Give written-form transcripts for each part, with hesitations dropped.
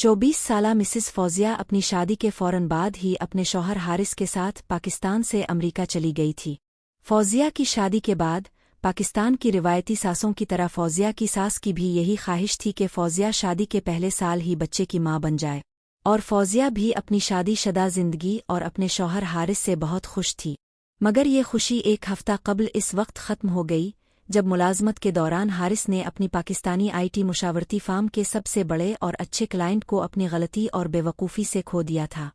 24 साला मिसिस फौजिया अपनी शादी के फौरन बाद ही अपने शौहर हारिस के साथ पाकिस्तान से अमेरिका चली गई थी। फौजिया की शादी के बाद पाकिस्तान की रिवायती सासों की तरह फौजिया की सास की भी यही ख्वाहिश थी कि फौजिया शादी के पहले साल ही बच्चे की मां बन जाए, और फौजिया भी अपनी शादीशुदा जिंदगी और अपने शौहर हारिस से बहुत खुश थी। मगर ये खुशी एक हफ्ता कबल इस वक्त ख़त्म हो गई जब मुलाजमत के दौरान हारिस ने अपनी पाकिस्तानी IT मुशावरती फार्म के सबसे बड़े और अच्छे क्लाइंट को अपनी गलती और बेवकूफ़ी से खो दिया था।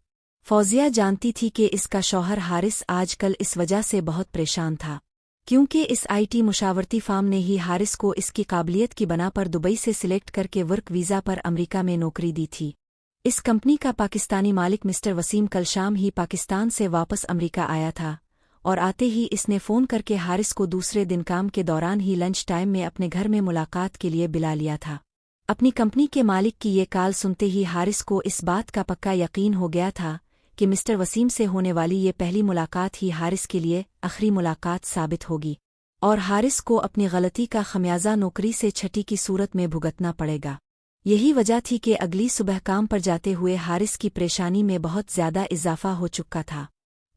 फौजिया जानती थी कि इसका शौहर हारिस आजकल इस वजह से बहुत परेशान था, क्योंकि इस IT मुशावरती फार्म ने ही हारिस को इसकी काबिलियत की बना पर दुबई से सिलेक्ट करके वर्क वीज़ा पर अमेरिका में नौकरी दी थी। इस कंपनी का पाकिस्तानी मालिक मिस्टर वसीम कल शाम ही पाकिस्तान से वापस अमेरिका आया था, और आते ही इसने फ़ोन करके हारिस को दूसरे दिन काम के दौरान ही लंच टाइम में अपने घर में मुलाकात के लिए बुला लिया था। अपनी कंपनी के मालिक की ये कॉल सुनते ही हारिस को इस बात का पक्का यकीन हो गया था कि मिस्टर वसीम से होने वाली ये पहली मुलाकात ही हारिस के लिए आखिरी मुलाकात साबित होगी, और हारिस को अपनी गलती का खमियाजा नौकरी से छठी की सूरत में भुगतना पड़ेगा। यही वजह थी कि अगली सुबह काम पर जाते हुए हारिस की परेशानी में बहुत ज़्यादा इजाफा हो चुका था।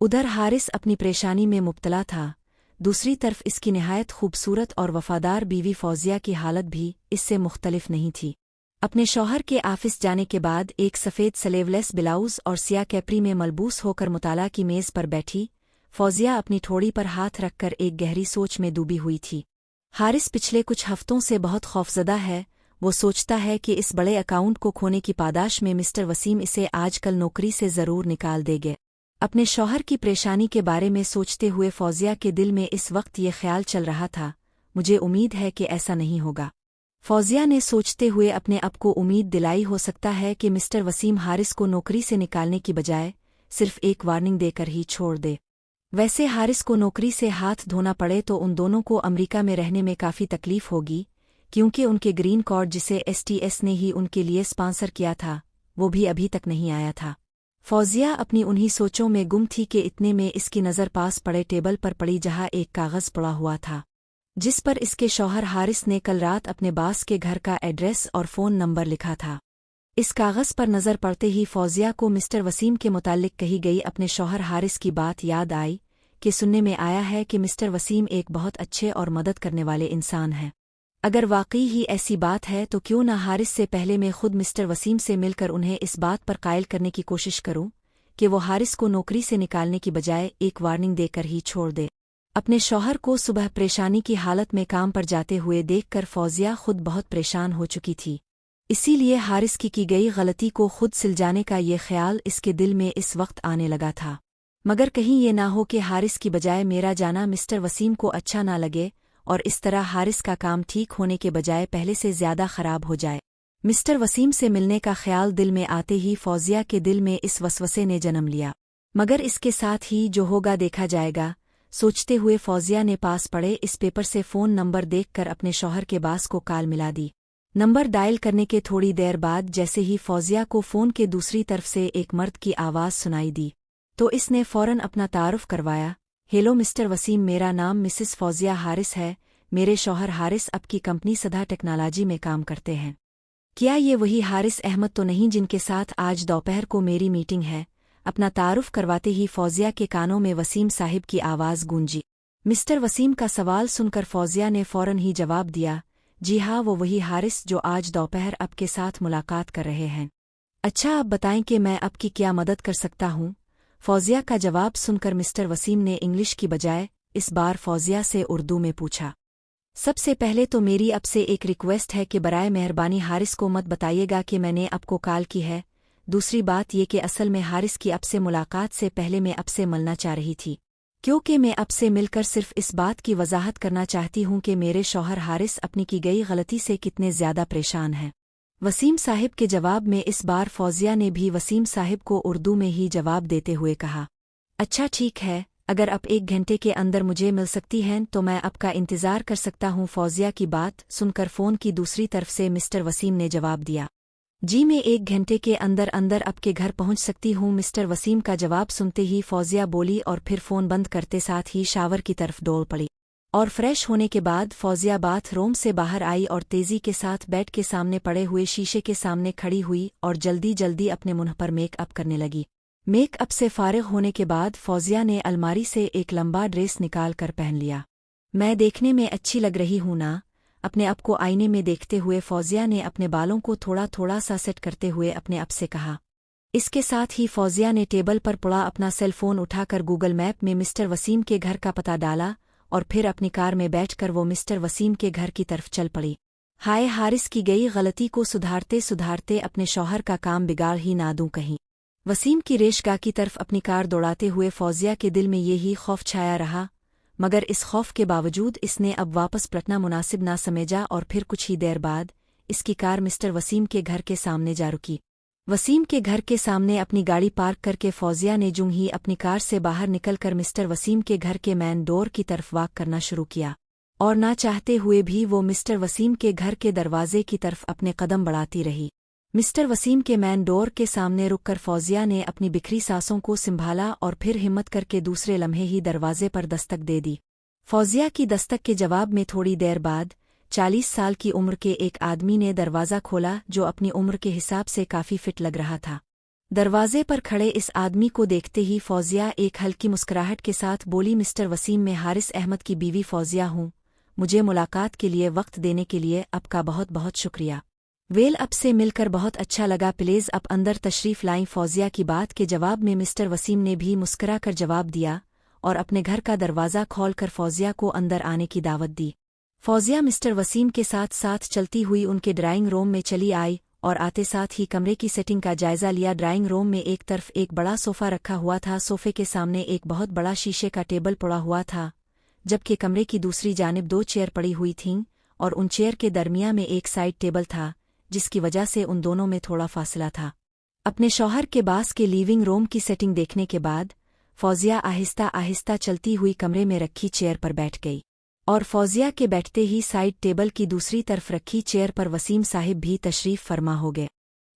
उधर हारिस अपनी परेशानी में मुब्तला था, दूसरी तरफ इसकी निहायत खूबसूरत और वफादार बीवी फौजिया की हालत भी इससे मुख्तलिफ नहीं थी। अपने शौहर के ऑफिस जाने के बाद एक सफ़ेद स्लीवलेस ब्लाउज और सिया कैपरी में मलबूस होकर मुताला की मेज़ पर बैठी फौजिया अपनी ठोड़ी पर हाथ रखकर एक गहरी सोच में डूबी हुई थी। हारिस पिछले कुछ हफ्तों से बहुत खौफजदा है। वो सोचता है कि इस बड़े अकाउंट को खोने की पादाश में मिस्टर वसीम इसे आजकल नौकरी से ज़रूर निकाल देंगे। अपने शौहर की परेशानी के बारे में सोचते हुए फौजिया के दिल में इस वक्त ये ख्याल चल रहा था, मुझे उम्मीद है कि ऐसा नहीं होगा। फौजिया ने सोचते हुए अपने आप को उम्मीद दिलाई हो सकता है कि मिस्टर वसीम हारिस को नौकरी से निकालने की बजाय सिर्फ एक वार्निंग देकर ही छोड़ दे। वैसे हारिस को नौकरी से हाथ धोना पड़े तो उन दोनों को अमेरिका में रहने में काफ़ी तकलीफ होगी, क्योंकि उनके ग्रीन कार्ड जिसे STS ने ही उनके लिए स्पॉन्सर किया था वो भी अभी तक नहीं आया था। फौजिया अपनी उन्हीं सोचों में गुम थी कि इतने में इसकी नज़र पास पड़े टेबल पर पड़ी जहाँ एक कागज़ पड़ा हुआ था, जिस पर इसके शौहर हारिस ने कल रात अपने बास के घर का एड्रेस और फ़ोन नंबर लिखा था। इस कागज़ पर नज़र पड़ते ही फौजिया को मिस्टर वसीम के मुताल्लिक कही गई अपने शौहर हारिस की बात याद आई कि सुनने में आया है कि मिस्टर वसीम एक बहुत अच्छे और मदद करने वाले इंसान हैं। अगर वाकई ही ऐसी बात है तो क्यों ना हारिस से पहले मैं खुद मिस्टर वसीम से मिलकर उन्हें इस बात पर कायल करने की कोशिश करूं कि वो हारिस को नौकरी से निकालने की बजाय एक वार्निंग देकर ही छोड़ दे। अपने शौहर को सुबह परेशानी की हालत में काम पर जाते हुए देखकर फौजिया खुद बहुत परेशान हो चुकी थी, इसीलिए हारिस की गई गलती को खुद सिलझाने का ये ख्याल इसके दिल में इस वक्त आने लगा था। मगर कहीं ये ना हो कि हारिस की बजाय मेरा जाना मिस्टर वसीम को अच्छा ना लगे और इस तरह हारिस का काम ठीक होने के बजाय पहले से ज़्यादा ख़राब हो जाए। मिस्टर वसीम से मिलने का ख्याल दिल में आते ही फौजिया के दिल में इस वसवसे ने जन्म लिया, मगर इसके साथ ही जो होगा देखा जाएगा सोचते हुए फौजिया ने पास पड़े इस पेपर से फ़ोन नंबर देखकर अपने शौहर के बास को कॉल मिला दी। नंबर डायल करने के थोड़ी देर बाद जैसे ही फौजिया को फ़ोन के दूसरी तरफ से एक मर्द की आवाज़ सुनाई दी तो इसने फ़ौरन अपना तारुफ करवाया। हेलो मिस्टर वसीम, मेरा नाम मिसिस फौजिया हारिस है। मेरे शौहर हारिस आपकी कंपनी सदा टेक्नोलॉजी में काम करते हैं। क्या ये वही हारिस अहमद तो नहीं जिनके साथ आज दोपहर को मेरी मीटिंग है? अपना तारुफ करवाते ही फौजिया के कानों में वसीम साहिब की आवाज़ गूंजी। मिस्टर वसीम का सवाल सुनकर फौजिया ने फ़ौरन ही जवाब दिया, जी हाँ, वो वही हारिस जो आज दोपहर आपके साथ मुलाकात कर रहे हैं। अच्छा, आप बताएं कि मैं आपकी क्या मदद कर सकता हूँ? फौजिया का जवाब सुनकर मिस्टर वसीम ने इंग्लिश की बजाय इस बार फौजिया से उर्दू में पूछा। सबसे पहले तो मेरी आपसे एक रिक्वेस्ट है कि बराए मेहरबानी हारिस को मत बताइएगा कि मैंने आपको कॉल की है। दूसरी बात ये कि असल में हारिस की आपसे मुलाकात से पहले मैं आपसे मिलना चाह रही थी, क्योंकि मैं आपसे मिलकर सिर्फ इस बात की वजाहत करना चाहती हूँ कि मेरे शौहर हारिस अपनी की गई गलती से कितने ज़्यादा परेशान हैं। वसीम साहिब के जवाब में इस बार फौजिया ने भी वसीम साहिब को उर्दू में ही जवाब देते हुए कहा, अच्छा ठीक है, अगर आप 1 घंटे के अंदर मुझे मिल सकती हैं तो मैं आपका इंतज़ार कर सकता हूँ। फौजिया की बात सुनकर फ़ोन की दूसरी तरफ से मिस्टर वसीम ने जवाब दिया, जी मैं 1 घंटे के अंदर अंदर आपके घर पहुँच सकती हूँ। मिस्टर वसीम का जवाब सुनते ही फौजिया बोली और फिर फ़ोन बंद करते साथ ही शावर की तरफ दौड़ पड़ी। और फ्रेश होने के बाद फौजिया बाथ रूम से बाहर आई और तेजी के साथ बेड के सामने पड़े हुए शीशे के सामने खड़ी हुई और जल्दी जल्दी अपने मुंह पर मेकअप करने लगी। मेकअप से फारिग होने के बाद फौजिया ने अलमारी से एक लंबा ड्रेस निकाल कर पहन लिया। मैं देखने में अच्छी लग रही हूं ना? अपने आप को आईने में देखते हुए फौजिया ने अपने बालों को थोड़ा थोड़ा सा सेट करते हुए अपने आप से कहा। इसके साथ ही फौजिया ने टेबल पर पड़ा अपना सेल फोन उठाकर गूगल मैप में मिस्टर वसीम के घर का पता डाला और फिर अपनी कार में बैठकर वो मिस्टर वसीम के घर की तरफ चल पड़ी। हाय, हारिस की गई गलती को सुधारते सुधारते अपने शौहर का काम बिगाड़ ही ना दूं कहीं। वसीम की रेशगाह की तरफ अपनी कार दौड़ाते हुए फौजिया के दिल में यही खौफ छाया रहा, मगर इस खौफ के बावजूद इसने अब वापस पलटना मुनासिब ना समझा और फिर कुछ ही देर बाद इसकी कार मिस्टर वसीम के घर के सामने जा रुकी। वसीम के घर के सामने अपनी गाड़ी पार्क करके फौजिया ने जूं ही अपनी कार से बाहर निकलकर मिस्टर वसीम के घर के मेन डोर की तरफ वॉक करना शुरू किया और ना चाहते हुए भी वो मिस्टर वसीम के घर के दरवाजे की तरफ अपने कदम बढ़ाती रही। मिस्टर वसीम के मेन डोर के सामने रुककर फौजिया ने अपनी बिखरी सांसों को संभाला और फिर हिम्मत करके दूसरे लम्हे ही दरवाजे पर दस्तक दे दी। फौजिया की दस्तक के जवाब में थोड़ी देर बाद 40 साल की उम्र के एक आदमी ने दरवाज़ा खोला, जो अपनी उम्र के हिसाब से काफ़ी फिट लग रहा था। दरवाजे पर खड़े इस आदमी को देखते ही फौजिया एक हल्की मुस्कुराहट के साथ बोली, मिस्टर वसीम, मैं हारिस अहमद की बीवी फौजिया हूँ। मुझे मुलाकात के लिए वक्त देने के लिए आपका बहुत बहुत शुक्रिया। वेल, अब से मिलकर बहुत अच्छा लगा। प्लीज़ आप अंदर तशरीफ़ लाएं। फौजिया की बात के जवाब में मिस्टर वसीम ने भी मुस्कुरा कर जवाब दिया और अपने घर का दरवाज़ा खोलकर फौजिया को अंदर आने की दावत दी। फौजिया मिस्टर वसीम के साथ साथ चलती हुई उनके ड्राइंग रूम में चली आई और आते साथ ही कमरे की सेटिंग का जायजा लिया। ड्राइंग रूम में एक तरफ एक बड़ा सोफ़ा रखा हुआ था, सोफ़े के सामने एक बहुत बड़ा शीशे का टेबल पड़ा हुआ था, जबकि कमरे की दूसरी जानिब 2 चेयर पड़ी हुई थीं और उन चेयर के दरमियान में एक साइड टेबल था, जिसकी वजह से उन दोनों में थोड़ा फासला था। अपने शौहर के बास के लिविंग रूम की सेटिंग देखने के बाद फौजिया आहिस्ता आहिस्ता चलती हुई कमरे में रखी चेयर पर बैठ गई और फौजिया के बैठते ही साइड टेबल की दूसरी तरफ रखी चेयर पर वसीम साहिब भी तशरीफ फरमा हो गए।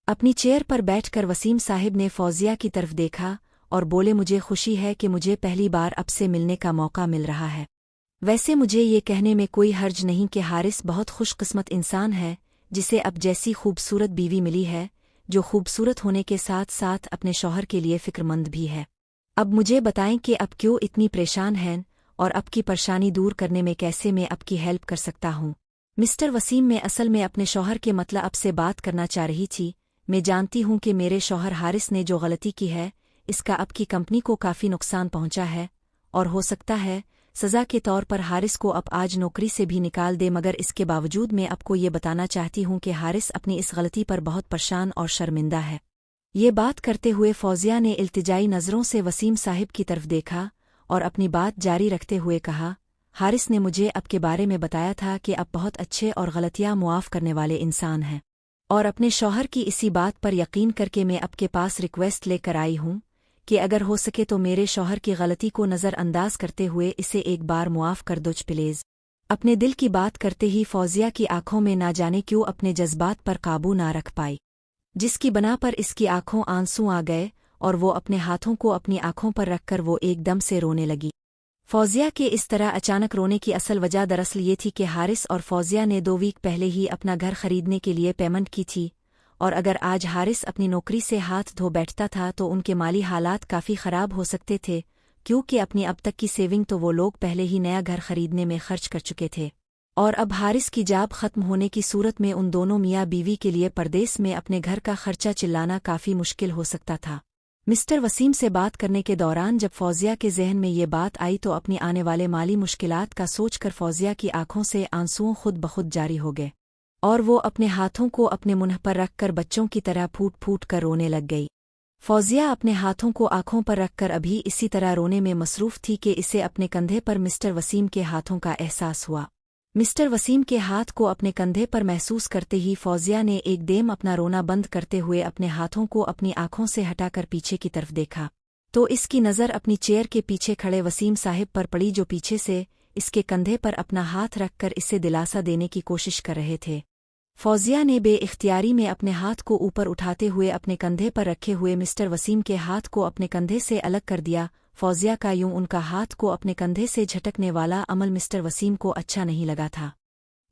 अपनी चेयर पर बैठकर वसीम साहिब ने फौजिया की तरफ देखा और बोले, मुझे खुशी है कि मुझे पहली बार अब से मिलने का मौका मिल रहा है। वैसे मुझे ये कहने में कोई हर्ज नहीं कि हारिस बहुत खुशकिस्मत इंसान है, जिसे अब जैसी खूबसूरत बीवी मिली है, जो खूबसूरत होने के साथ साथ अपने शौहर के लिए फ़िक्रमंद भी है। अब मुझे बताएं कि अब क्यों इतनी परेशान हैं और अब की परेशानी दूर करने में कैसे मैं आपकी हेल्प कर सकता हूँ। मिस्टर वसीम, मैं असल में अपने शौहर के मतलब से बात करना चाह रही थी। मैं जानती हूँ कि मेरे शौहर हारिस ने जो गलती की है, इसका अब की कंपनी को काफ़ी नुकसान पहुँचा है और हो सकता है सज़ा के तौर पर हारिस को अब आज नौकरी से भी निकाल दे, मगर इसके बावजूद मैं आपको ये बताना चाहती हूँ कि हारिस अपनी इस गलती पर बहुत परेशान और शर्मिंदा है। ये बात करते हुए फौजिया ने इल्तिजाई नज़रों से वसीम साहिब की तरफ देखा और अपनी बात जारी रखते हुए कहा, हारिस ने मुझे आपके बारे में बताया था कि आप बहुत अच्छे और गलतियाँ मुआफ़ करने वाले इंसान हैं और अपने शौहर की इसी बात पर यकीन करके मैं आपके पास रिक्वेस्ट लेकर आई हूँ कि अगर हो सके तो मेरे शौहर की गलती को नज़रअंदाज करते हुए इसे एक बार मुआफ़ कर दो प्लीज़। अपने दिल की बात करते ही फौजिया की आंखों में ना जाने क्यों अपने जज्बात पर काबू ना रख पाई, जिसकी बना पर इसकी आंखों आंसू आ गए और वो अपने हाथों को अपनी आंखों पर रखकर वो एकदम से रोने लगी। फौजिया के इस तरह अचानक रोने की असल वजह दरअसल ये थी कि हारिस और फौजिया ने 2 वीक पहले ही अपना घर खरीदने के लिए पेमेंट की थी और अगर आज हारिस अपनी नौकरी से हाथ धो बैठता था तो उनके माली हालात काफ़ी ख़राब हो सकते थे, क्योंकि अपनी अब तक की सेविंग तो वो लोग पहले ही नया घर खरीदने में खर्च कर चुके थे और अब हारिस की जॉब ख़त्म होने की सूरत में उन दोनों मियाँ बीवी के लिए परदेस में अपने घर का खर्चा चिल्लाना काफ़ी मुश्किल हो सकता था। मिस्टर वसीम से बात करने के दौरान जब फौजिया के जहन में ये बात आई तो अपनी आने वाले माली मुश्किलात का सोचकर फौजिया की आंखों से आंसुओं खुद बखुद जारी हो गए और वो अपने हाथों को अपने मुंह पर रखकर बच्चों की तरह फूट फूट कर रोने लग गई। फौजिया अपने हाथों को आंखों पर रखकर अभी इसी तरह रोने में मसरूफ़ थी कि इसे अपने कंधे पर मिस्टर वसीम के हाथों का एहसास हुआ। मिस्टर वसीम के हाथ को अपने कंधे पर महसूस करते ही फौजिया ने एकदम अपना रोना बंद करते हुए अपने हाथों को अपनी आंखों से हटाकर पीछे की तरफ देखा तो इसकी नज़र अपनी चेयर के पीछे खड़े वसीम साहिब पर पड़ी, जो पीछे से इसके कंधे पर अपना हाथ रखकर इसे दिलासा देने की कोशिश कर रहे थे। फौजिया ने बेइख्तियारी में अपने हाथ को ऊपर उठाते हुए अपने कंधे पर रखे हुए मिस्टर वसीम के हाथ को अपने कंधे से अलग कर दिया। फौजिया का यूं उनका हाथ को अपने कंधे से झटकने वाला अमल मिस्टर वसीम को अच्छा नहीं लगा था।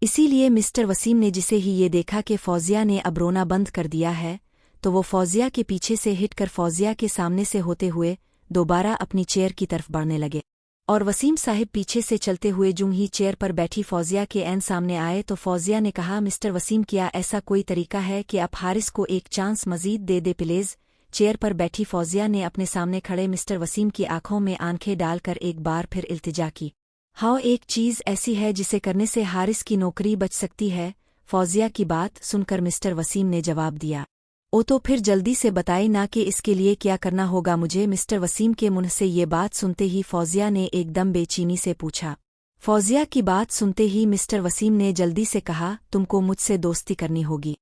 इसीलिए मिस्टर वसीम ने जिसे ही ये देखा कि फौजिया ने अब रोना बंद कर दिया है, तो वो फौजिया के पीछे से हिट कर फौजिया के सामने से होते हुए दोबारा अपनी चेयर की तरफ बढ़ने लगे। और वसीम साहिब पीछे से चलते हुए जूं ही चेयर पर बैठी फौजिया के ऐन सामने आए तो फौजिया ने कहा, मिस्टर वसीम, क्या ऐसा कोई तरीका है कि आप हारिस को एक चांस मजीद दे दे प्लीज। चेयर पर बैठी फौजिया ने अपने सामने खड़े मिस्टर वसीम की आंखों में आंखें डालकर एक बार फिर इल्तिजा की। हाँ, एक चीज़ ऐसी है जिसे करने से हारिस की नौकरी बच सकती है। फौजिया की बात सुनकर मिस्टर वसीम ने जवाब दिया, ओ तो फिर जल्दी से बताए ना कि इसके लिए क्या करना होगा मुझे। मिस्टर वसीम के मुंह से ये बात सुनते ही फौजिया ने एकदम बेचैनी से पूछा। फौजिया की बात सुनते ही मिस्टर वसीम ने जल्दी से कहा, तुमको मुझसे दोस्ती करनी होगी।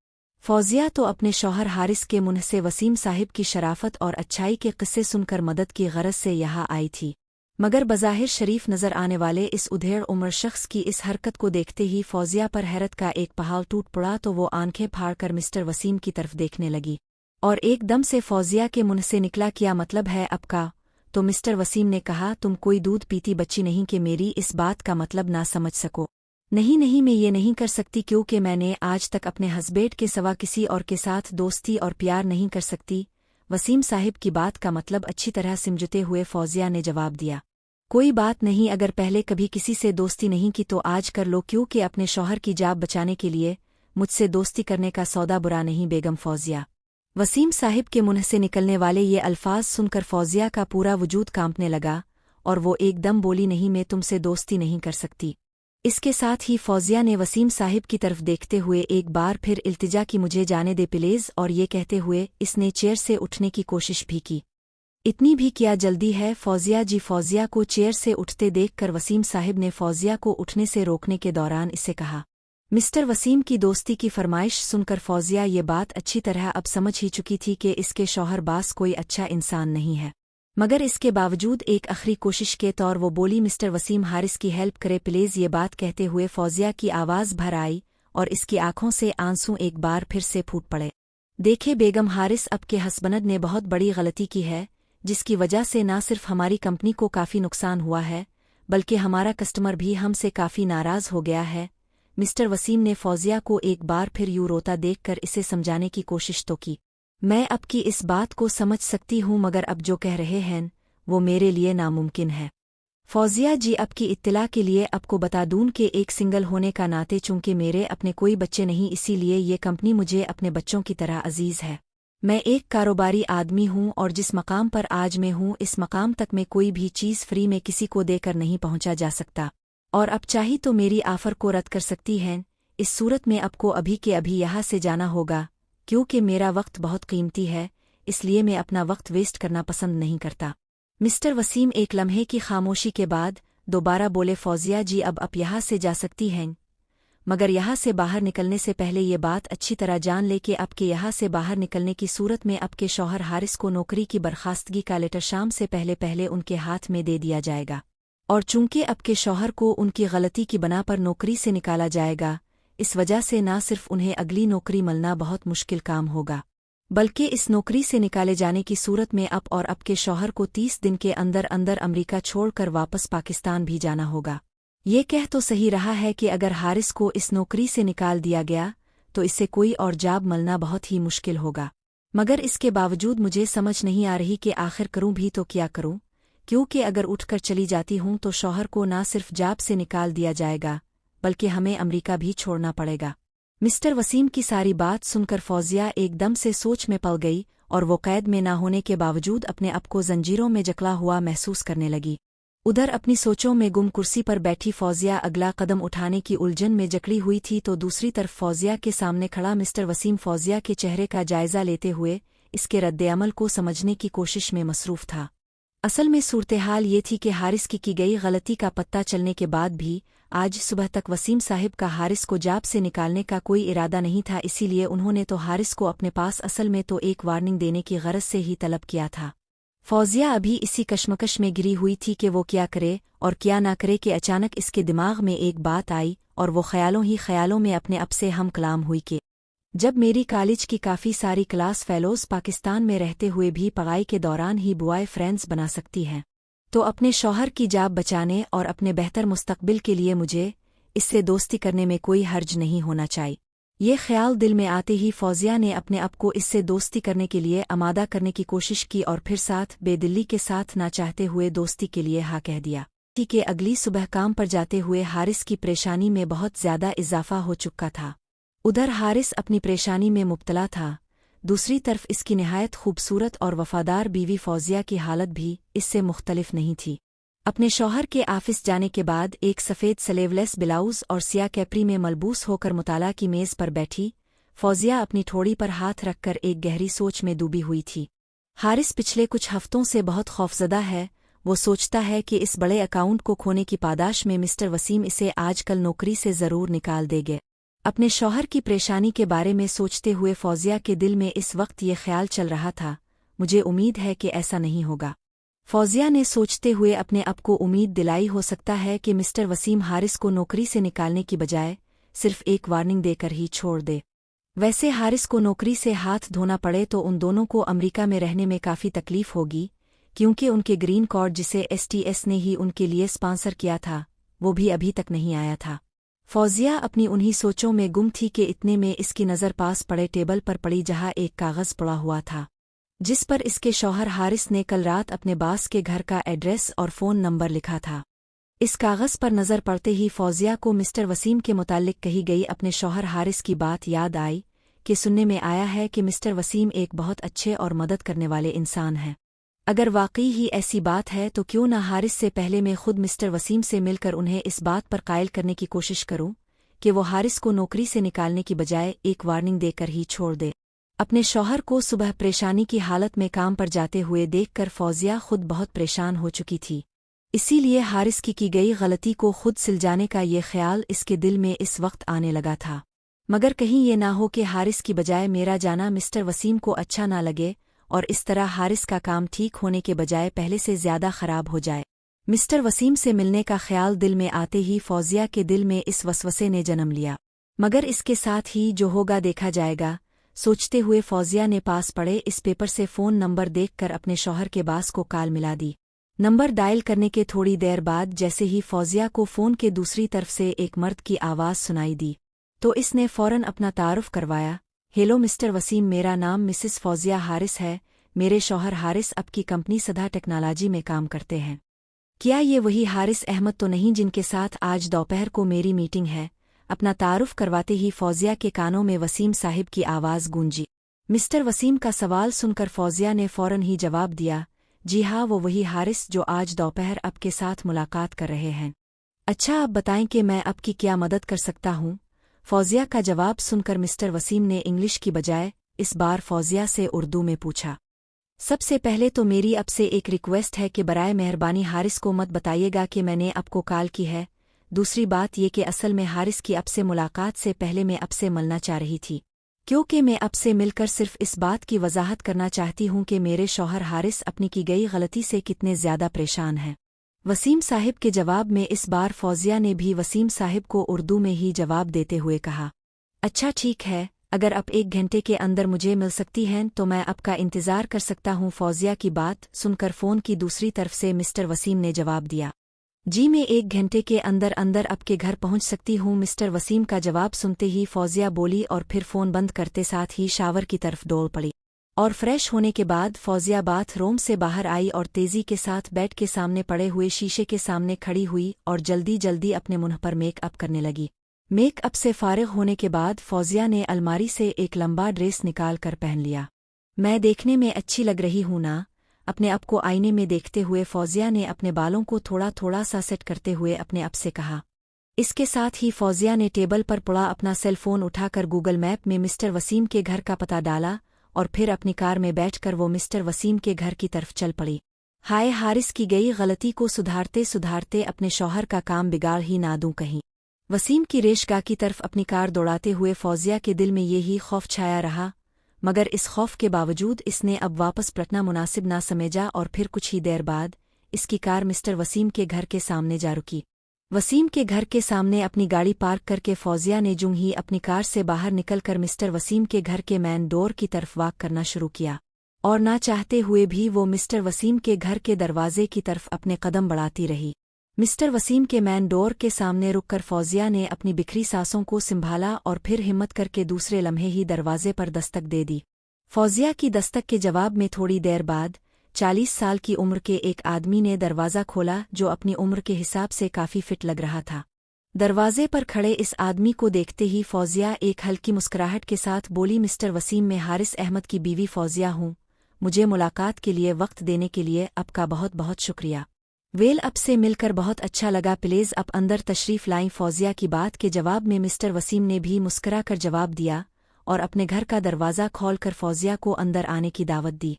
फौजिया तो अपने शौहर हारिस के मुंह से वसीम साहिब की शराफत और अच्छाई के किस्से सुनकर मदद की गरज से यहाँ आई थी, मगर बज़ाहिर शरीफ नजर आने वाले इस उधेड़ उम्र शख्स की इस हरकत को देखते ही फौजिया पर हैरत का एक पहाड़ टूट पड़ा। तो वो आंखें फाड़कर मिस्टर वसीम की तरफ देखने लगी और एकदम से फौजिया के मुंह से निकला, क्या मतलब है आपका? तो मिस्टर वसीम ने कहा, तुम कोई दूध पीती बच्ची नहीं कि मेरी इस बात का मतलब ना समझ सको। नहीं नहीं, मैं ये नहीं कर सकती क्योंकि मैंने आज तक अपने हस्बैंड के सिवा किसी और के साथ दोस्ती और प्यार नहीं कर सकती। वसीम साहिब की बात का मतलब अच्छी तरह समझते हुए फौजिया ने जवाब दिया, कोई बात नहीं, अगर पहले कभी किसी से दोस्ती नहीं की तो आज कर लो, क्योंकि अपने शौहर की जान बचाने के लिए मुझसे दोस्ती करने का सौदा बुरा नहीं बेगम फौजिया। वसीम साहिब के मुंह से निकलने वाले ये अल्फाज सुनकर फौजिया का पूरा वजूद कांपने लगा और वो एकदम बोली, नहीं, मैं तुमसे दोस्ती नहीं कर सकती। इसके साथ ही फौजिया ने वसीम साहिब की तरफ देखते हुए एक बार फिर इल्तिजा की, मुझे जाने दे प्लीज। और ये कहते हुए इसने चेयर से उठने की कोशिश भी की। इतनी भी क्या जल्दी है फौजिया जी? फौजिया को चेयर से उठते देखकर वसीम साहिब ने फौजिया को उठने से रोकने के दौरान इसे कहा। मिस्टर वसीम की दोस्ती की फरमाइश सुनकर फौजिया ये बात अच्छी तरह अब समझ ही चुकी थी कि इसके शौहर बास कोई अच्छा इंसान नहीं है, मगर इसके बावजूद एक आखिरी कोशिश के तौर वो बोली, मिस्टर वसीम, हारिस की हेल्प करे प्लीज। ये बात कहते हुए फौजिया की आवाज़ भर आई और इसकी आंखों से आंसू एक बार फिर से फूट पड़े। देखे बेगम, हारिस आपके हस्बैंड ने बहुत बड़ी गलती की है, जिसकी वजह से ना सिर्फ हमारी कंपनी को काफ़ी नुकसान हुआ है, बल्कि हमारा कस्टमर भी हमसे काफ़ी नाराज़ हो गया है। मिस्टर वसीम ने फौजिया को एक बार फिर यूं रोता देखकर इसे समझाने की कोशिश तो की, मैं आपकी इस बात को समझ सकती हूँ, मगर अब जो कह रहे हैं वो मेरे लिए नामुमकिन है। फौजिया जी, आपकी इत्तला के लिए आपको बता दूं कि एक सिंगल होने का नाते चूंकि मेरे अपने कोई बच्चे नहीं, इसीलिए ये कंपनी मुझे अपने बच्चों की तरह अजीज़ है। मैं एक कारोबारी आदमी हूँ और जिस मकाम पर आज मैं हूँ, इस मकाम तक में कोई भी चीज़ फ्री में किसी को देकर नहीं पहुँचा जा सकता, और अब चाही तो मेरी आफर को रद्द कर सकती हैं। इस सूरत में आपको अभी के अभी यहाँ से जाना होगा, क्योंकि मेरा वक्त बहुत कीमती है, इसलिए मैं अपना वक्त वेस्ट करना पसंद नहीं करता। मिस्टर वसीम एक लम्हे की खामोशी के बाद दोबारा बोले, फौजिया जी, अब आप यहाँ से जा सकती हैं, मगर यहाँ से बाहर निकलने से पहले ये बात अच्छी तरह जान ले कि आपके यहाँ से बाहर निकलने की सूरत में आपके शौहर हारिस को नौकरी की बर्खास्तगी का लेटर शाम से पहले पहले उनके हाथ में दे दिया जाएगा, और चूंकि आपके शौहर को उनकी गलती की बना पर नौकरी से निकाला जाएगा, इस वजह से न सिर्फ उन्हें अगली नौकरी मिलना बहुत मुश्किल काम होगा, बल्कि इस नौकरी से निकाले जाने की सूरत में आप और आपके शौहर को 30 दिन के अंदर अंदर अमरीका छोड़कर वापस पाकिस्तान भी जाना होगा। ये कह तो सही रहा है कि अगर हारिस को इस नौकरी से निकाल दिया गया तो इससे कोई और जॉब मिलना बहुत ही मुश्किल होगा, मगर इसके बावजूद मुझे समझ नहीं आ रही कि आखिर करूं भी तो क्या करूं, क्योंकि अगर उठकर चली जाती हूं तो शौहर को न सिर्फ जॉब से निकाल दिया जाएगा, बल्कि हमें अमरीका भी छोड़ना पड़ेगा। मिस्टर वसीम की सारी बात सुनकर फौजिया एकदम से सोच में पड़ गई और वो कैद में ना होने के बावजूद अपने आप को जंजीरों में जकड़ा हुआ महसूस करने लगी। उधर अपनी सोचों में गुम कुर्सी पर बैठी फौजिया अगला कदम उठाने की उलझन में जकड़ी हुई थी, तो दूसरी तरफ फौजिया के सामने खड़ा मिस्टर वसीम फौजिया के चेहरे का जायजा लेते हुए इसके रद्द-ए-अमल को समझने की कोशिश में मसरूफ था। असल में सूरत-ए-हाल ये थी कि हारिस की गई गलती का पता चलने के बाद भी आज सुबह तक वसीम साहिब का हारिस को जॉब से निकालने का कोई इरादा नहीं था, इसीलिए उन्होंने तो हारिस को अपने पास असल में तो एक वार्निंग देने की गरज से ही तलब किया था। फौजिया अभी इसी कश्मकश में गिरी हुई थी कि वो क्या करे और क्या ना करे कि अचानक इसके दिमाग में एक बात आई और वो ख्यालों ही ख्यालों में अपने आप से हम कलाम हुई कि जब मेरी कॉलेज की काफ़ी सारी क्लास फेलोज पाकिस्तान में रहते हुए भी पढ़ाई के दौरान ही बॉय फ्रेंड्स बना सकती हैं, तो अपने शौहर की जान बचाने और अपने बेहतर मुस्तकबिल के लिए मुझे इससे दोस्ती करने में कोई हर्ज नहीं होना चाहिए। ये ख्याल दिल में आते ही फौजिया ने अपने आप को इससे दोस्ती करने के लिए आमादा करने की कोशिश की और फिर साथ बेदिली के साथ ना चाहते हुए दोस्ती के लिए हाँ कह दिया। थी कि अगली सुबह काम पर जाते हुए हारिस की परेशानी में बहुत ज्यादा इजाफा हो चुका था। उधर हारिस अपनी परेशानी में मुब्तला था, दूसरी तरफ इसकी निहायत खूबसूरत और वफादार बीवी फौजिया की हालत भी इससे मुख्तलिफ नहीं थी। अपने शौहर के ऑफिस जाने के बाद एक सफ़ेद स्लीवलेस ब्लाउज और सिया कैपरी में मलबूस होकर मुताला की मेज़ पर बैठी फौजिया अपनी ठोड़ी पर हाथ रखकर एक गहरी सोच में डूबी हुई थी। हारिस पिछले कुछ हफ्तों से बहुत खौफजदा है। वो सोचता है कि इस बड़े अकाउंट को खोने की पादाश में मिस्टर वसीम इसे आजकल नौकरी से ज़रूर निकाल देंगे। अपने शौहर की परेशानी के बारे में सोचते हुए फौजिया के दिल में इस वक्त ये ख्याल चल रहा था, मुझे उम्मीद है कि ऐसा नहीं होगा। फौजिया ने सोचते हुए अपने आप को उम्मीद दिलाई, हो सकता है कि मिस्टर वसीम हारिस को नौकरी से निकालने की बजाय सिर्फ एक वार्निंग देकर ही छोड़ दे। वैसे हारिस को नौकरी से हाथ धोना पड़े तो उन दोनों को अमेरिका में रहने में काफ़ी तकलीफ होगी, क्योंकि उनके ग्रीन कार्ड जिसे STS ने ही उनके लिए स्पॉन्सर किया था वो भी अभी तक नहीं आया था। फौजिया अपनी उन्हीं सोचों में गुम थी कि इतने में इसकी नज़र पास पड़े टेबल पर पड़ी जहाँ एक कागज़ पड़ा हुआ था, जिस पर इसके शौहर हारिस ने कल रात अपने बास के घर का एड्रेस और फ़ोन नंबर लिखा था। इस कागज़ पर नज़र पड़ते ही फौजिया को मिस्टर वसीम के मुतालिक कही गई अपने शौहर हारिस की बात याद आई कि सुनने में आया है कि मिस्टर वसीम एक बहुत अच्छे और मदद करने वाले इंसान हैं। अगर वाकई ही ऐसी बात है तो क्यों न हारिस से पहले मैं खुद मिस्टर वसीम से मिलकर उन्हें इस बात पर कायल करने की कोशिश करूं कि वो हारिस को नौकरी से निकालने की बजाय एक वार्निंग देकर ही छोड़ दे। अपने शौहर को सुबह परेशानी की हालत में काम पर जाते हुए देखकर फौजिया खुद बहुत परेशान हो चुकी थी, इसीलिए हारिस की गई गलती को खुद सिलझाने का ये ख्याल इसके दिल में इस वक्त आने लगा था। मगर कहीं ये ना हो कि हारिस की बजाय मेरा जाना मिस्टर वसीम को अच्छा ना लगे और इस तरह हारिस का काम ठीक होने के बजाय पहले से ज्यादा खराब हो जाए। मिस्टर वसीम से मिलने का ख्याल दिल में आते ही फौजिया के दिल में इस वसवसे ने जन्म लिया, मगर इसके साथ ही जो होगा देखा जाएगा, सोचते हुए फौजिया ने पास पड़े इस पेपर से फ़ोन नंबर देखकर अपने शौहर के बास को कॉल मिला दी। नंबर डायल करने के थोड़ी देर बाद जैसे ही फौजिया को फ़ोन के दूसरी तरफ से एक मर्द की आवाज़ सुनाई दी तो इसने फ़ौरन अपना तारुफ करवाया। हेलो मिस्टर वसीम, मेरा नाम मिसिस फौजिया हारिस है। मेरे शौहर हारिस आपकी कंपनी सदा टेक्नोलॉजी में काम करते हैं। क्या ये वही हारिस अहमद तो नहीं जिनके साथ आज दोपहर को मेरी मीटिंग है? अपना तारुफ करवाते ही फौजिया के कानों में वसीम साहिब की आवाज़ गूंजी। मिस्टर वसीम का सवाल सुनकर फौजिया ने फ़ौरन ही जवाब दिया, जी हाँ, वो वही हारिस जो आज दोपहर आपके साथ मुलाकात कर रहे हैं। अच्छा, आप बताएं कि मैं आपकी क्या मदद कर सकता हूँ? फौजिया का जवाब सुनकर मिस्टर वसीम ने इंग्लिश की बजाय इस बार फौजिया से उर्दू में पूछा। सबसे पहले तो मेरी आपसे एक रिक्वेस्ट है कि बराए मेहरबानी हारिस को मत बताइएगा कि मैंने आपको कॉल की है। दूसरी बात ये कि असल में हारिस की आपसे मुलाकात से पहले मैं आपसे मिलना चाह रही थी, क्योंकि मैं आपसे मिलकर सिर्फ इस बात की वजाहत करना चाहती हूँ कि मेरे शौहर हारिस अपनी की गई गलती से कितने ज़्यादा परेशान हैं। वसीम साहिब के जवाब में इस बार फौजिया ने भी वसीम साहिब को उर्दू में ही जवाब देते हुए कहा, अच्छा ठीक है, अगर आप 1 घंटे के अंदर मुझे मिल सकती हैं तो मैं आपका इंतज़ार कर सकता हूँ। फौजिया की बात सुनकर फ़ोन की दूसरी तरफ से मिस्टर वसीम ने जवाब दिया, जी मैं 1 घंटे के अंदर अंदर आपके घर पहुँच सकती हूँ। मिस्टर वसीम का जवाब सुनते ही फौजिया बोली और फिर फ़ोन बंद करते साथ ही शावर की तरफ दौड़ पड़ी और फ्रेश होने के बाद फौजिया बाथ रूम से बाहर आई और तेज़ी के साथ बेड के सामने पड़े हुए शीशे के सामने खड़ी हुई और जल्दी जल्दी अपने मुंह पर मेकअप करने लगी। मेकअप से फारिग होने के बाद फौजिया ने अलमारी से एक लंबा ड्रेस निकाल कर पहन लिया। मैं देखने में अच्छी लग रही हूँ ना? अपने आप को आईने में देखते हुए फौजिया ने अपने बालों को थोड़ा थोड़ा सा सेट करते हुए अपने आप से कहा। इसके साथ ही फौजिया ने टेबल पर पड़ा अपना सेल फोन उठाकर गूगल मैप में मिस्टर वसीम के घर का पता डाला और फिर अपनी कार में बैठकर वो मिस्टर वसीम के घर की तरफ चल पड़ी। हाय, हारिस की गई गलती को सुधारते सुधारते अपने शौहर का काम बिगाड़ ही ना दूं कहीं। वसीम की रेशगाह की तरफ अपनी कार दौड़ाते हुए फौजिया के दिल में यही खौफ छाया रहा, मगर इस खौफ के बावजूद इसने अब वापस पलटना मुनासिब ना समझा और फिर कुछ ही देर बाद इसकी कार मिस्टर वसीम के घर के सामने जा रुकी। वसीम के घर के सामने अपनी गाड़ी पार्क करके फौजिया ने यूं ही अपनी कार से बाहर निकलकर मिस्टर वसीम के घर के मैन डोर की तरफ वॉक करना शुरू किया। और ना चाहते हुए भी वो मिस्टर वसीम के घर के दरवाजे की तरफ अपने कदम बढ़ाती रही। मिस्टर वसीम के मैन डोर के सामने रुककर फौजिया ने अपनी बिखरी सांसों को संभाला और फिर हिम्मत करके दूसरे लम्हे ही दरवाजे पर दस्तक दे दी। फौजिया की दस्तक के जवाब में थोड़ी देर बाद 40 साल की उम्र के एक आदमी ने दरवाज़ा खोला, जो अपनी उम्र के हिसाब से काफ़ी फिट लग रहा था। दरवाजे पर खड़े इस आदमी को देखते ही फौजिया एक हल्की मुस्कुराहट के साथ बोली, मिस्टर वसीम, मैं हारिस अहमद की बीवी फौजिया हूँ। मुझे मुलाकात के लिए वक्त देने के लिए आपका बहुत बहुत शुक्रिया। वेल, अब से मिलकर बहुत अच्छा लगा, प्लीज़ आप अंदर तशरीफ़ लाएं। फौजिया की बात के जवाब में मिस्टर वसीम ने भी मुस्करा कर जवाब दिया और अपने घर का दरवाज़ा खोलकर फौजिया को अंदर आने की दावत दी।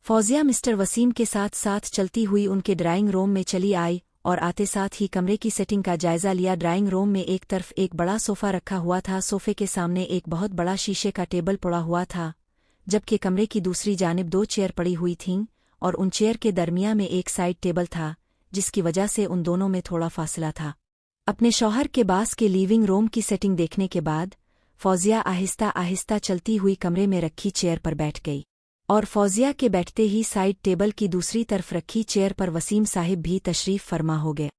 फौजिया मिस्टर वसीम के साथ साथ चलती हुई उनके ड्राइंग रूम में चली आई और आते साथ ही कमरे की सेटिंग का जायजा लिया। ड्राइंग रूम में एक तरफ एक बड़ा सोफ़ा रखा हुआ था, सोफ़े के सामने एक बहुत बड़ा शीशे का टेबल पड़ा हुआ था, जबकि कमरे की दूसरी जानिब 2 चेयर पड़ी हुई थीं और उन चेयर के दरमियान में एक साइड टेबल था, जिसकी वजह से उन दोनों में थोड़ा फासला था। अपने शौहर के बास के लिविंग रूम की सेटिंग देखने के बाद फौजिया आहिस्ता आहिस्ता चलती हुई कमरे में रखी चेयर पर बैठ गई और फौजिया के बैठते ही साइड टेबल की दूसरी तरफ रखी चेयर पर वसीम साहिब भी तशरीफ़ फरमा हो गए।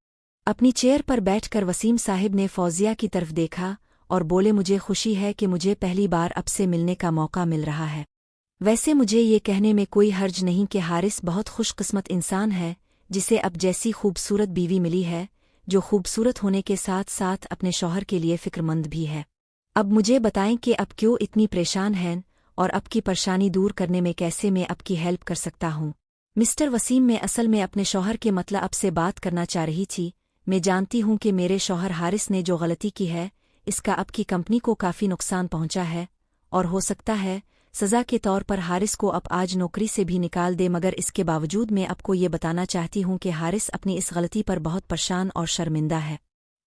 अपनी चेयर पर बैठकर वसीम साहिब ने फौजिया की तरफ देखा और बोले, मुझे खुशी है कि मुझे पहली बार अब से मिलने का मौका मिल रहा है। वैसे मुझे ये कहने में कोई हर्ज नहीं कि हारिस बहुत खुशकिस्मत इंसान है, जिसे अब जैसी खूबसूरत बीवी मिली है, जो खूबसूरत होने के साथ साथ अपने शौहर के लिए फ़िक्रमंद भी है। अब मुझे बताएं कि अब क्यों इतनी परेशान हैं और अब की परेशानी दूर करने में कैसे मैं आपकी हेल्प कर सकता हूँ। मिस्टर वसीम, मैं असल में अपने शौहर के मतलब अब से बात करना चाह रही थी। मैं जानती हूँ कि मेरे शौहर हारिस ने जो गलती की है, इसका अब की कंपनी को काफ़ी नुकसान पहुँचा है और हो सकता है सज़ा के तौर पर हारिस को अब आज नौकरी से भी निकाल दे, मगर इसके बावजूद मैं आपको ये बताना चाहती हूँ कि हारिस अपनी इस गलती पर बहुत परेशान और शर्मिंदा है।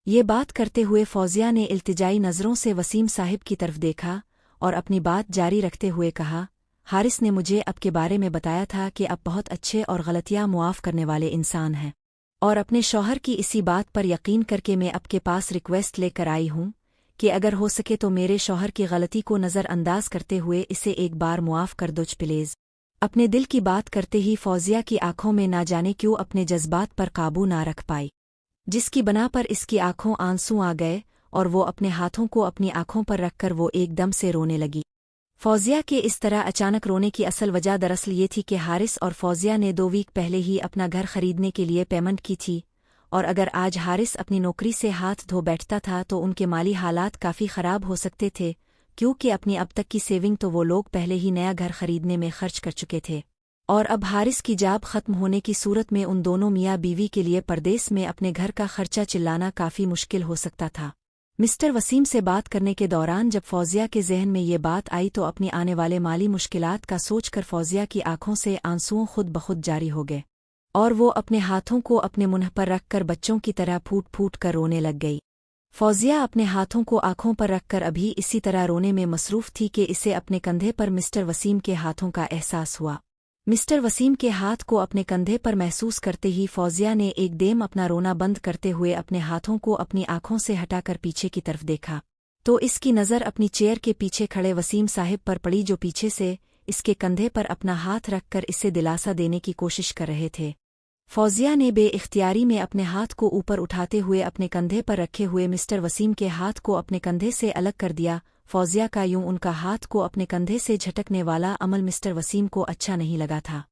ये बात करते हुए फौजिया ने इल्तिजाई नज़रों से वसीम साहिब की तरफ देखा और अपनी बात जारी रखते हुए कहा, हारिस ने मुझे आपके बारे में बताया था कि आप बहुत अच्छे और गलतियाँ मुआफ़ करने वाले इंसान हैं और अपने शौहर की इसी बात पर यकीन करके मैं आपके पास रिक्वेस्ट लेकर आई हूँ कि अगर हो सके तो मेरे शौहर की गलती को नज़रअंदाज करते हुए इसे एक बार मुआफ़ कर दो प्लीज़। अपने दिल की बात करते ही फौजिया की आंखों में ना जाने क्यों अपने जज्बात पर काबू ना रख पाई, जिसकी बना पर इसकी आंखों आंसू आ गए और वो अपने हाथों को अपनी आंखों पर रखकर वो एकदम से रोने लगी। फौजिया के इस तरह अचानक रोने की असल वजह दरअसल ये थी कि हारिस और फौजिया ने 2 वीक पहले ही अपना घर खरीदने के लिए पेमेंट की थी और अगर आज हारिस अपनी नौकरी से हाथ धो बैठता था तो उनके माली हालात काफ़ी ख़राब हो सकते थे, क्योंकि अपनी अब तक की सेविंग तो वो लोग पहले ही नया घर खरीदने में खर्च कर चुके थे और अब हारिस की जॉब ख़त्म होने की सूरत में उन दोनों मियाँ बीवी के लिए परदेस में अपने घर का खर्चा चिल्लाना काफ़ी मुश्किल हो सकता था। मिस्टर वसीम से बात करने के दौरान जब फौजिया के जहन में ये बात आई तो अपनी आने वाले माली मुश्किलात का सोचकर फौजिया की आंखों से आंसुओं खुद बखुद जारी हो गए और वो अपने हाथों को अपने मुंह पर रखकर बच्चों की तरह फूट फूट कर रोने लग गई। फौजिया अपने हाथों को आंखों पर रखकर अभी इसी तरह रोने में मसरूफ़ थी कि इसे अपने कंधे पर मिस्टर वसीम के हाथों का एहसास हुआ। मिस्टर वसीम के हाथ को अपने कंधे पर महसूस करते ही फौजिया ने एकदम अपना रोना बंद करते हुए अपने हाथों को अपनी आंखों से हटाकर पीछे की तरफ देखा तो इसकी नज़र अपनी चेयर के पीछे खड़े वसीम साहिब पर पड़ी, जो पीछे से इसके कंधे पर अपना हाथ रखकर इसे दिलासा देने की कोशिश कर रहे थे। फौजिया ने बेइख्तियारी में अपने हाथ को ऊपर उठाते हुए अपने कंधे पर रखे हुए मिस्टर वसीम के हाथ को अपने कंधे से अलग कर दिया। फौजिया का यूं उनका हाथ को अपने कंधे से झटकने वाला अमल मिस्टर वसीम को अच्छा नहीं लगा था,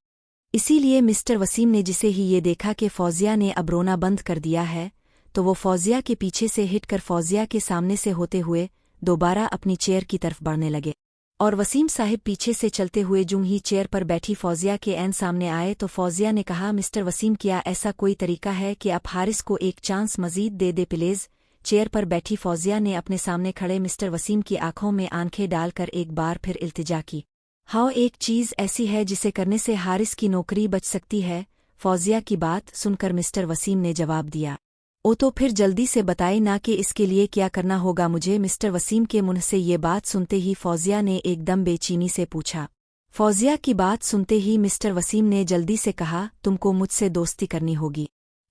इसीलिए मिस्टर वसीम ने जिसे ही ये देखा कि फौजिया ने अब रोना बंद कर दिया है तो वो फौजिया के पीछे से हिट कर फौजिया के सामने से होते हुए दोबारा अपनी चेयर की तरफ बढ़ने लगे और वसीम साहिब पीछे से चलते हुए जूं ही चेयर पर बैठी फौजिया के ऐन सामने आए तो फौजिया ने कहा, मिस्टर वसीम, क्या ऐसा कोई तरीका है कि आप हारिस को एक चांस मजीद दे दे प्लीज़। चेयर पर बैठी फौजिया ने अपने सामने खड़े मिस्टर वसीम की आंखों में आंखें डालकर एक बार फिर इल्तिजा की। हाँ, एक चीज़ ऐसी है जिसे करने से हारिस की नौकरी बच सकती है। फौजिया की बात सुनकर मिस्टर वसीम ने जवाब दिया, ओ तो फिर जल्दी से बताए ना कि इसके लिए क्या करना होगा मुझे। मिस्टर वसीम के मुंह से ये बात सुनते ही फौजिया ने एकदम बेचैनी से पूछा। फौजिया की बात सुनते ही मिस्टर वसीम ने जल्दी से कहा, तुमको मुझसे दोस्ती करनी होगी।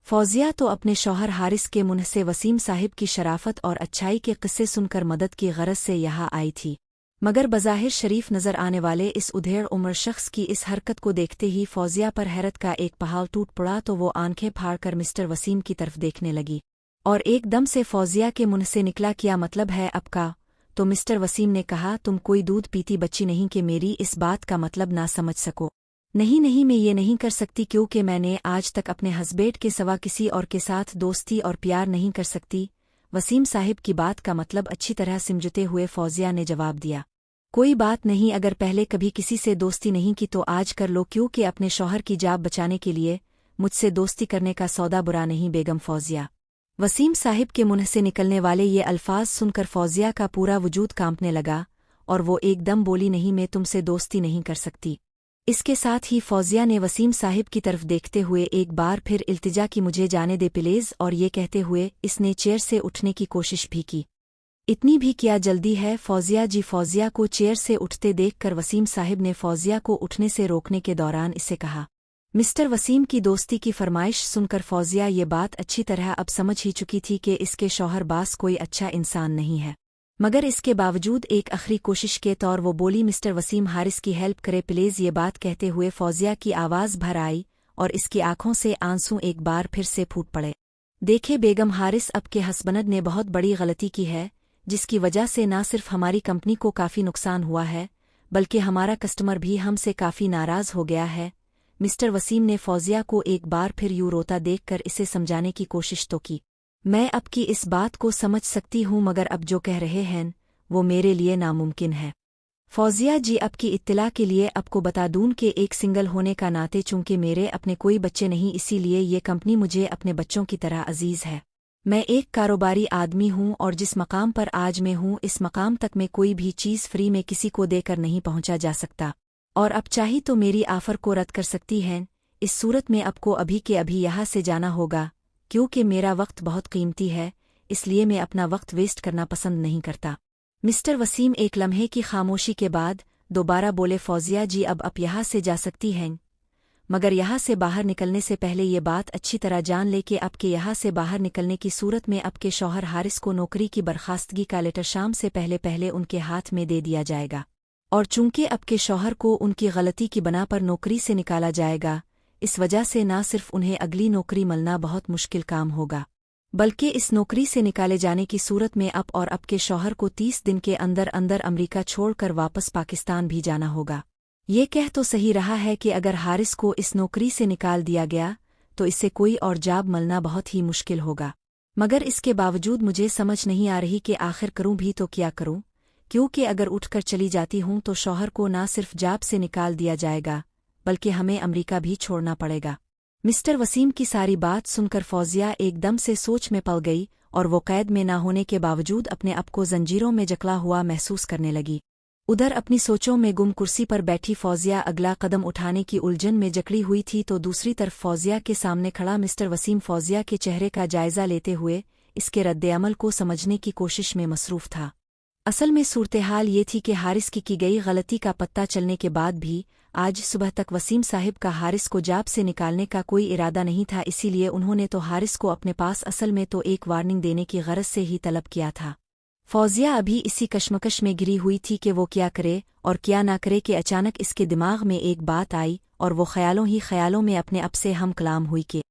फौजिया तो अपने शौहर हारिस के मुंह से वसीम साहिब की शराफत और अच्छाई के किस्से सुनकर मदद की गरज से यहाँ आई थी, मगर बज़ाहिर शरीफ नज़र आने वाले इस उधेड़ उम्र शख्स की इस हरकत को देखते ही फौजिया पर हैरत का एक पहाड़ टूट पड़ा तो वो आंखें फाड़कर मिस्टर वसीम की तरफ देखने लगी। और एकदम से फौजिया के मुंह से निकला, क्या मतलब है आपका? तो मिस्टर वसीम ने कहा, तुम कोई दूध पीती बच्ची नहीं कि मेरी इस बात का मतलब ना समझ सको। नहीं नहीं, मैं ये नहीं कर सकती क्योंकि मैंने आज तक अपने हस्बैंड के सिवा किसी और के साथ दोस्ती और प्यार नहीं कर सकती। वसीम साहिब की बात का मतलब अच्छी तरह समझते हुए फौजिया ने जवाब दिया, कोई बात नहीं, अगर पहले कभी किसी से दोस्ती नहीं की तो आज कर लो, क्योंकि अपने शौहर की जान बचाने के लिए मुझसे दोस्ती करने का सौदा बुरा नहीं बेगम फौजिया। वसीम साहिब के मुंह से निकलने वाले ये अल्फाज सुनकर फौजिया का पूरा वजूद कांपने लगा और वो एकदम बोली, नहीं, मैं तुमसे दोस्ती नहीं कर सकती। इसके साथ ही फौजिया ने वसीम साहिब की तरफ देखते हुए एक बार फिर इल्तिजा की, मुझे जाने दे प्लीज, और ये कहते हुए इसने चेयर से उठने की कोशिश भी की। इतनी भी क्या जल्दी है फौजिया जी? फौजिया को चेयर से उठते देखकर वसीम साहिब ने फौजिया को उठने से रोकने के दौरान इसे कहा। मिस्टर वसीम की दोस्ती की फरमाइश सुनकर फौजिया ये बात अच्छी तरह अब समझ ही चुकी थी कि इसके शौहर बास कोई अच्छा इंसान नहीं है, मगर इसके बावजूद एक आखिरी कोशिश के तौर वो बोली, मिस्टर वसीम हारिस की हेल्प करे प्लीज। ये बात कहते हुए फौजिया की आवाज़ भर आई और इसकी आंखों से आंसू एक बार फिर से फूट पड़े। देखे बेगम, हारिस अब के हस्बैंड ने बहुत बड़ी गलती की है, जिसकी वजह से न सिर्फ हमारी कंपनी को काफ़ी नुकसान हुआ है बल्कि हमारा कस्टमर भी हमसे काफ़ी नाराज़ हो गया है। मिस्टर वसीम ने फौजिया को एक बार फिर यूं रोता देखकर इसे समझाने की कोशिश तो की, मैं अब की इस बात को समझ सकती हूँ, मगर अब जो कह रहे हैं वो मेरे लिए नामुमकिन है। फौजिया जी, अब की इत्तला के लिए आपको बता दूं कि एक सिंगल होने का नाते चूंकि मेरे अपने कोई बच्चे नहीं, इसीलिए ये कंपनी मुझे अपने बच्चों की तरह अजीज है। मैं एक कारोबारी आदमी हूँ और जिस मकाम पर आज मैं हूँ, इस मकाम तक में कोई भी चीज़ फ्री में किसी को देकर नहीं पहुँचा जा सकता, और अब चाही तो मेरी आफर को रद्द कर सकती हैं। इस सूरत में आपको अभी के अभी यहाँ से जाना होगा, क्योंकि मेरा वक्त बहुत कीमती है, इसलिए मैं अपना वक्त वेस्ट करना पसंद नहीं करता। मिस्टर वसीम एक लम्हे की खामोशी के बाद दोबारा बोले, फौजिया जी, अब आप यहाँ से जा सकती हैं, मगर यहाँ से बाहर निकलने से पहले ये बात अच्छी तरह जान ले कि आपके यहाँ से बाहर निकलने की सूरत में आपके शौहर हारिस को नौकरी की बर्खास्तगी का लेटर शाम से पहले पहले उनके हाथ में दे दिया जाएगा, और चूंकि आपके शौहर को उनकी गलती की बना पर नौकरी से निकाला जाएगा, इस वजह से न सिर्फ उन्हें अगली नौकरी मिलना बहुत मुश्किल काम होगा, बल्कि इस नौकरी से निकाले जाने की सूरत में आप और आपके शौहर को 30 दिन के अंदर अंदर अमरीका छोड़कर वापस पाकिस्तान भी जाना होगा। ये कह तो सही रहा है कि अगर हारिस को इस नौकरी से निकाल दिया गया तो इससे कोई और जॉब मिलना बहुत ही मुश्किल होगा, मगर इसके बावजूद मुझे समझ नहीं आ रही कि आखिर करूं भी तो क्या करूं, क्योंकि अगर उठकर चली जाती हूं तो शौहर को न सिर्फ जॉब से निकाल दिया जाएगा बल्कि हमें अमरीका भी छोड़ना पड़ेगा। मिस्टर वसीम की सारी बात सुनकर फौजिया एकदम से सोच में पड़ गई और वो कैद में न होने के बावजूद अपने आप को जंजीरों में जकड़ा हुआ महसूस करने लगी। उधर अपनी सोचों में गुम कुर्सी पर बैठी फौजिया अगला कदम उठाने की उलझन में जकड़ी हुई थी तो दूसरी तरफ फौजिया के सामने खड़ा मिस्टर वसीम फौजिया के चेहरे का जायजा लेते हुए इसके रद्द-ए-अमल को समझने की कोशिश में मसरूफ था। असल में सूरत-ए-हाल ये थी कि हारिस की गई गलती का पता चलने के बाद भी आज सुबह तक वसीम साहिब का हारिस को जॉब से निकालने का कोई इरादा नहीं था, इसीलिए उन्होंने तो हारिस को अपने पास असल में तो एक वार्निंग देने की गरज से ही तलब किया था। फौजिया अभी इसी कश्मकश में गिरी हुई थी कि वो क्या करे और क्या ना करे कि अचानक इसके दिमाग में एक बात आई और वो ख्यालों ही ख्यालों में अपने आप से हम कलाम हुई कि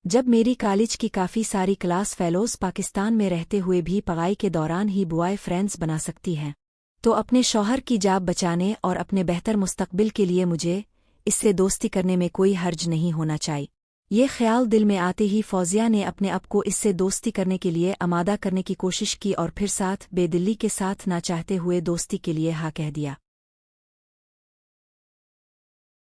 जब मेरी कॉलेज की काफ़ी सारी क्लास फेलोज पाकिस्तान में रहते हुए भी पढ़ाई के दौरान ही बॉय फ्रेंड्स बना सकती हैं, तो अपने शौहर की जान बचाने और अपने बेहतर मुस्तकबिल के लिए मुझे इससे दोस्ती करने में कोई हर्ज नहीं होना चाहिए। ये ख्याल दिल में आते ही फौजिया ने अपने आप को इससे दोस्ती करने के लिए आमादा करने की कोशिश की और फिर साथ बेदिली के साथ ना चाहते हुए दोस्ती के लिए हाँ कह दिया।